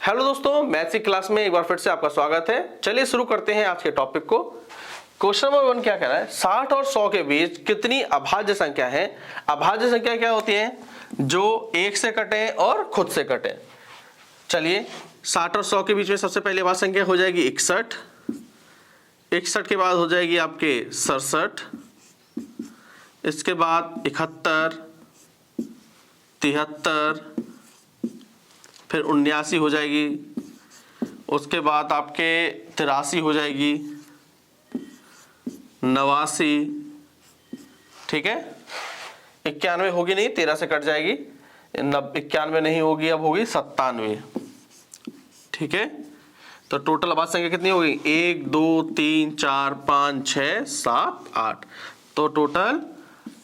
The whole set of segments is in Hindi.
हेलो दोस्तों, मैथ्स की क्लास में एक बार फिर से आपका स्वागत है। चलिए शुरू करते हैं आज के टॉपिक को। क्वेश्चन नंबर 1 क्या कह रहा है, 60 और 100 के बीच कितनी अभाज्य संख्या है। अभाज्य संख्या क्या होती है, जो एक से कटे और खुद से कटे। चलिए 60 और 100 के बीच में सबसे पहले अभाज्य संख्या हो जाएगी 61, 61 के बाद हो जाएगी आपके 67, इसके बाद 71, 73, फिर 79 हो जाएगी, उसके बाद आपके 83 हो जाएगी, 89, ठीक है। 91 होगी नहीं, 13 से कट जाएगी, 91 नहीं होगी, अब होगी 97, ठीक है। तो टोटल अभाज्य संख्या कितनी होगी, 1 2 3 4 5 6 7 8। तो टोटल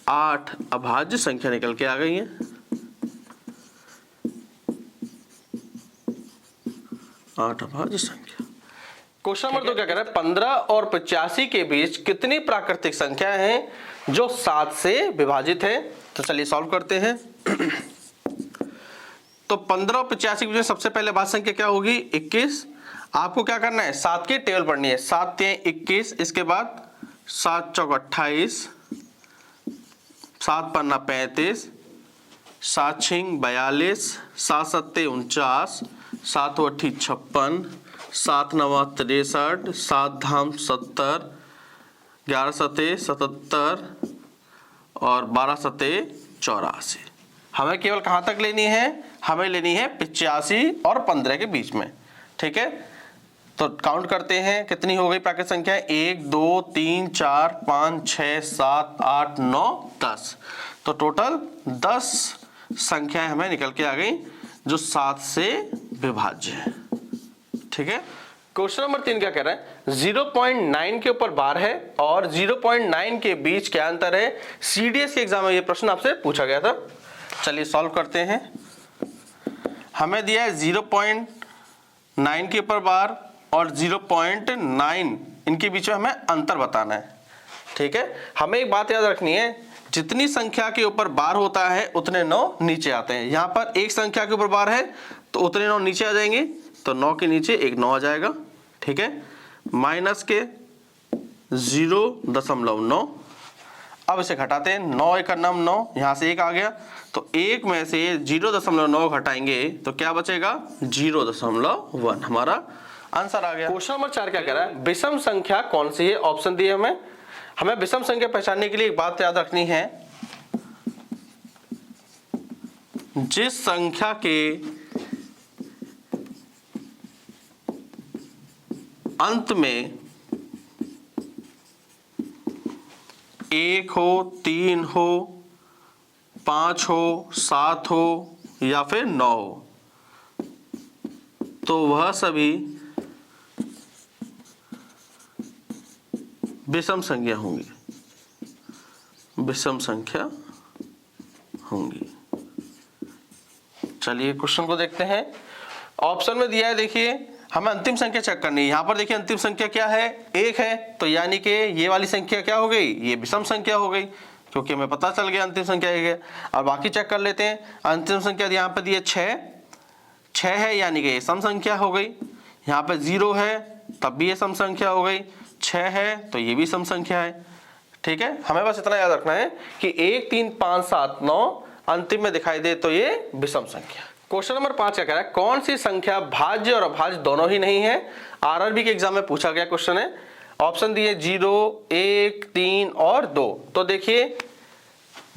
8 अभाज्य संख्या निकल के आ गई है। 8 अभाज्य संख्या। क्वेश्चन नंबर 2 क्या कह रहा है, 15 और 85 के बीच कितनी प्राकृतिक संख्या हैं जो 7 से विभाजित है। तो चलिए सॉल्व करते हैं। तो 15 और 85 के बीच में सबसे पहले अभाज्य संख्या क्या होगी, 21। आपको क्या करना है, 7 की टेबल पढ़नी है। 7 3 21, इसके बाद 7 चौक 28, 7 पन्ना 35, 7 छिंग 42, 7 सत्ते 49, 7 अट्ठी 56, 7 नवा 63, 7 धाम 70, 11 सते 77 और 12 सते 84। हमें केवल कहाँ तक लेनी है, हमें लेनी है 85 और 15 के बीच में, ठीक है। तो काउंट करते हैं कितनी हो गई प्राकृतिक संख्या, 1 2 3 4 5 6 7 8 9 10। तो टोटल 10 संख्याएं हमें निकल के आ गई जो 7 से विभाज्य है, ठीक है। क्वेश्चन नंबर 3 क्या कह रहा है, 0.9 के ऊपर बार है और 0.9 के बीच क्या अंतर है। सीडीएस के एग्जाम में ये प्रश्न आपसे पूछा गया था। चलिए सॉल्व करते हैं। हमें दिया है 0.9 के ऊपर बार और 0.9, इनके बीच में हमें अंतर बताना है, ठीक है। हमें एक बात याद रखनी है, जितनी संख्या के ऊपर बार होता है उतने 9 नीचे आते हैं। यहां पर एक संख्या के ऊपर बार है तो उतने 9 नीचे आ जाएंगे, तो 9 के नीचे एक 9 आ जाएगा, ठीक है। माइनस के 0.9, अब इसे घटाते हैं, 9 एक 9, यहां से एक आ गया, तो एक में से 0.9 घटाएंगे तो क्या बचेगा, 0.1। हमारा आंसर आ गया। क्वेश्चन नंबर 4 क्या कह रहा है, विषम संख्या कौन सी है। ऑप्शन दिए हमें विषम संख्या पहचानने के लिए एक बात याद रखनी है, जिस संख्या के अंत में 1 हो, 3 हो, 5 हो, 7 हो या फिर 9 हो, तो वह सभी विषम संख्या होंगी, विषम संख्या होंगी। चलिए क्वेश्चन को देखते हैं। ऑप्शन में दिया है, देखिए हमें अंतिम संख्या चेक करनी है। यहां पर देखिए अंतिम संख्या क्या है, 1 है, तो यानी कि ये वाली संख्या क्या हो गई, ये विषम संख्या हो गई, क्योंकि हमें पता चल गया अंतिम संख्या 1 है। और बाकी चेक कर लेते हैं। अंतिम संख्या यहाँ पर दी है 6 है, यानी कि ये सम संख्या हो गई। यहाँ पे 0 है, तब भी ये सम संख्या हो गई। 6 है तो ये भी सम संख्या है, ठीक है। हमें बस इतना याद रखना है कि 1 3 5 7 9 अंतिम में दिखाई दे तो ये विषम संख्या। क्वेश्चन नंबर 5 क्या कह रहा है, कौन सी संख्या भाज्य और अभाज्य दोनों ही नहीं है। आरआरबी के एग्जाम में पूछा गया क्वेश्चन है। ऑप्शन दिए 0 1 3 और 2। तो देखिए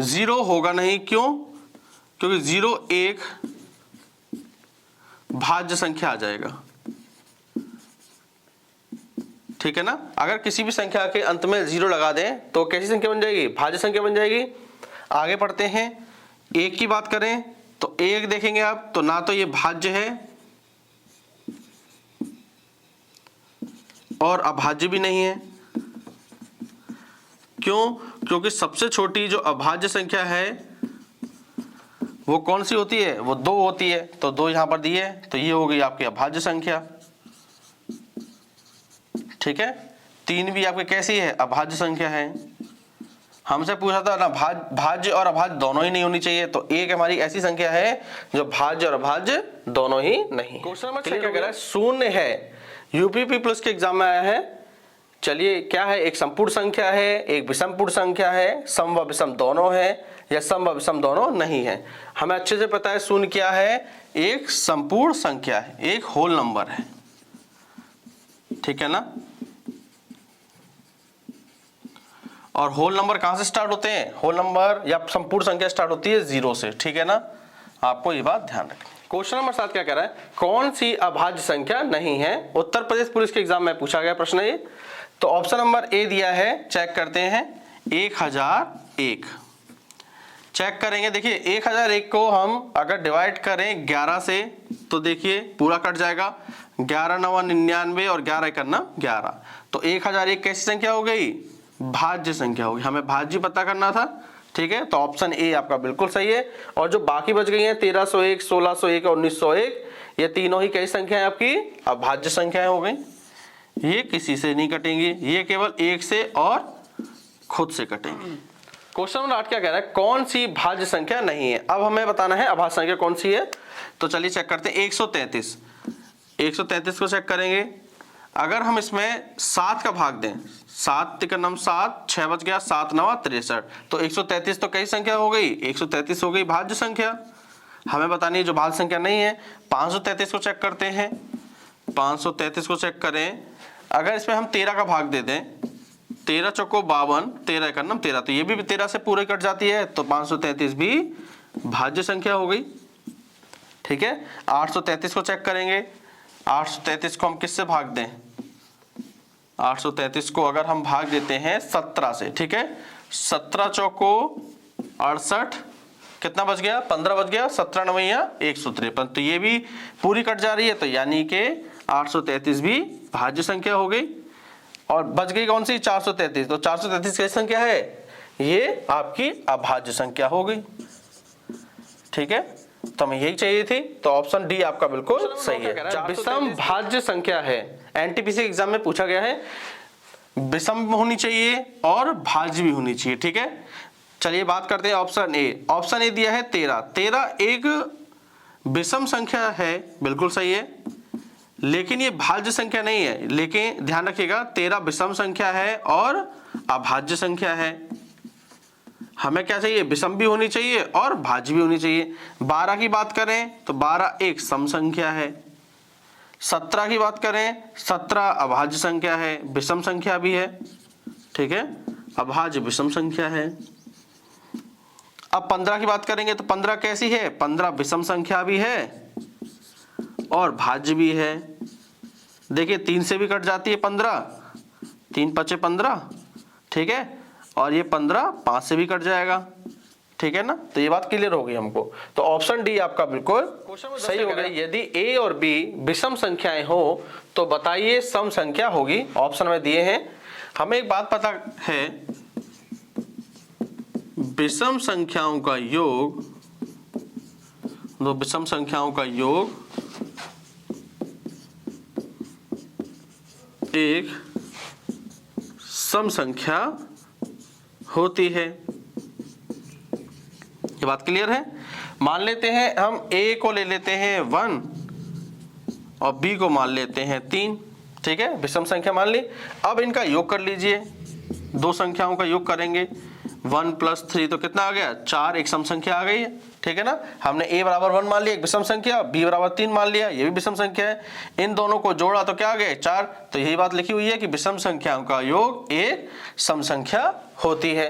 0 होगा नहीं, क्यों, क्योंकि 0 एक भाज्य संख्या आ जाएगा, ठीक है ना। अगर किसी भी संख्या के अंत में 0 लगा दें तो कैसी संख्या बन जाएगी, भाज्य संख्या बन जाएगी। आगे पढ़ते हैं। 1 की बात करें तो 1 देखेंगे आप, तो ना तो ये भाज्य है और अभाज्य भी नहीं है। क्यों, क्योंकि सबसे छोटी जो अभाज्य संख्या है वो कौन सी होती है, वो 2 होती है। तो 2 यहां पर दी है, तो ये हो गई आपकी अभाज्य संख्या, ठीक है। 3 भी आपकी कैसी है, अभाज्य संख्या है। हमसे पूछा था ना भाज्य और अभाज्य दोनों ही नहीं होनी चाहिए, तो एक हमारी ऐसी संख्या है जो भाज्य और अभाज्य दोनों ही नहीं। क्वेश्चन नंबर 6 क्या कह रहा है, शून्य है, यूपीपी प्लस के एग्जाम में आया है। चलिए क्या है, एक संपूर्ण संख्या है, एक विषम पूर्ण संख्या है, सम व विषम दोनों है या सम व विषम दोनों नहीं है। हमें अच्छे से पता है शून्य क्या है, एक संपूर्ण संख्या है, एक होल नंबर है, ठीक है ना। और होल नंबर कहां से स्टार्ट होते हैं, होल नंबर या संपूर्ण संख्या स्टार्ट होती है 0 से, ठीक है ना, आपको ये बात ध्यान रखनी। क्वेश्चन नंबर 7 क्या कह रहा है, कौन सी अभाज्य संख्या नहीं है। उत्तर प्रदेश पुलिस के एग्जाम में पूछा गया प्रश्न ये। तो ऑप्शन नंबर ए दिया है, चेक करते हैं, 1001 चेक करेंगे। देखिए 1001 को हम अगर डिवाइड करें 11 से तो देखिए पूरा कट जाएगा, 11 9 99 और 11 1 11। तो 1001 कैसी संख्या हो गई, भाज्य संख्या होगी। हमें भाज्य पता करना था, ठीक है, तो ऑप्शन ए आपका बिल्कुल सही है। और जो बाकी बच गई हैं 1301 1601 और 1901, ये तीनों ही कई संख्या है आपकी अभाज्य संख्याएं हो गई। ये किसी से नहीं कटेंगी, ये केवल एक से और खुद से कटेंगी। क्वेश्चन नंबर 8 क्या कह रहा है, कौन सी भाज्य संख्या नहीं है। अब हमें बताना है अभाज्य संख्या कौन सी है। तो चलिए चेक करते हैं, 133 को चेक करेंगे। अगर हम इसमें 7 का भाग दें, 7 तिका नम 7, 6 बच गया, 7 9 63, तो 133 तो कई संख्या हो गई, 133 हो गई भाज्य संख्या। हमें बतानी है जो भाज्य संख्या नहीं है। 533 को चेक करते हैं, 533 को चेक करें। अगर इसमें हम 13 का भाग दे दें, 13 चौको 52, 13 1 13, तो ये भी 13 से पूरे कट जाती है, तो 533 भी भाज्य संख्या हो गई, ठीक है। 833 को चेक करेंगे, 833 को हम किससे भाग दें, 833 को अगर हम भाग देते हैं 17 से, ठीक है, 17 चौको 68, कितना बच गया, 15 बच गया, 17 9 153, तो ये भी पूरी कट जा रही है, तो यानी कि 833 भी भाज्य संख्या हो गई। और बच गई कौन सी, 433, तो 433 कैसी संख्या है, ये आपकी अभाज्य संख्या हो गई, ठीक है। तो हमें यही चाहिए थी, तो ऑप्शन डी आपका बिल्कुल सही है, विषम भाज्य संख्या है। एनटीपीसी एग्जाम में पूछा गया है, विषम होनी चाहिए और भाज्य भी होनी चाहिए, ठीक है। चलिए बात करते हैं ऑप्शन ए। ऑप्शन ए दिया है 13, 13 एक विषम संख्या है, बिल्कुल सही है, लेकिन ये भाज्य संख्या नहीं है। लेकिन ध्यान रखिएगा 13 विषम संख्या है और अभाज्य संख्या है। हमें क्या चाहिए, विषम भी होनी चाहिए और भाज्य भी होनी चाहिए। 12 की बात करें तो 12 एक सम संख्या है। 17 की बात करें, 17 अभाज्य संख्या है, विषम संख्या भी है, ठीक है, अभाज्य विषम संख्या है। अब 15 की बात करेंगे तो 15 कैसी है, 15 विषम संख्या भी है और भाज्य भी है। देखिए 3 से भी कट जाती है 15, 3 5 15, ठीक है, और ये 15 5 से भी कट जाएगा, ठीक है ना। तो ये बात क्लियर हो गई हमको, तो ऑप्शन डी आपका बिल्कुल सही हो गया। यदि ए और बी विषम संख्याएं हो तो बताइए सम संख्या होगी। ऑप्शन में दिए हैं। हमें एक बात पता है, विषम संख्याओं का योग, दो विषम संख्याओं का योग एक सम संख्या होती है। ये बात क्लियर है। मान लेते हैं हम a को ले लेते हैं 1 और b को मान लेते हैं 3, ठीक है, विषम संख्या मान ली। अब इनका योग कर लीजिए, दो संख्याओं का योग करेंगे, 1 + 3 तो कितना आ गया, 4, एक सम संख्या आ गई है, ठीक है ना। हमने a = 1 मान लिया, एक विषम संख्या, b = 3 मान लिया, ये भी विषम संख्या है। इन दोनों को जोड़ा तो क्या आ गए, 4। तो यही बात लिखी हुई है कि विषम संख्याओं का योग एक सम संख्या होती है।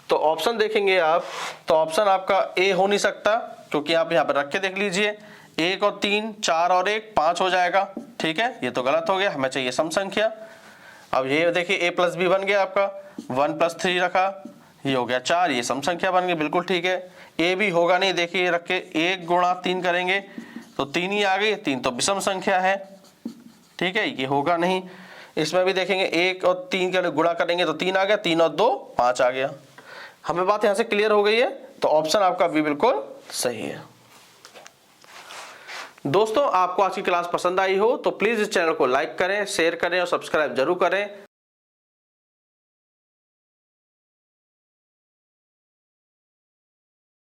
तो ऑप्शन देखेंगे आप, तो ऑप्शन आपका ए हो नहीं सकता, क्योंकि आप यहाँ पर रख के देख लीजिए, 1 और 3, 4 और 1 5 हो जाएगा, ठीक है, ये तो गलत हो गया, हमें चाहिए सम संख्या। अब ये देखिए a + b बन गया आपका, 1 + 3 रखा, ये हो गया 4, ये सम संख्या बन गई, बिल्कुल ठीक है। ए भी होगा नहीं, देखिए रख के 1 × 3 करेंगे तो 3 ही आ गई, 3 तो विषम संख्या है, ठीक है, ये होगा नहीं। इसमें भी देखेंगे 1 और 3 के गुणा करेंगे तो 3 आ गया, 3 और 2 5 आ गया। हमें बात यहां से क्लियर हो गई है, तो ऑप्शन आपका बी बिल्कुल सही है। दोस्तों आपको आज की क्लास पसंद आई हो तो प्लीज इस चैनल को लाइक करें, शेयर करें और सब्सक्राइब जरूर करें।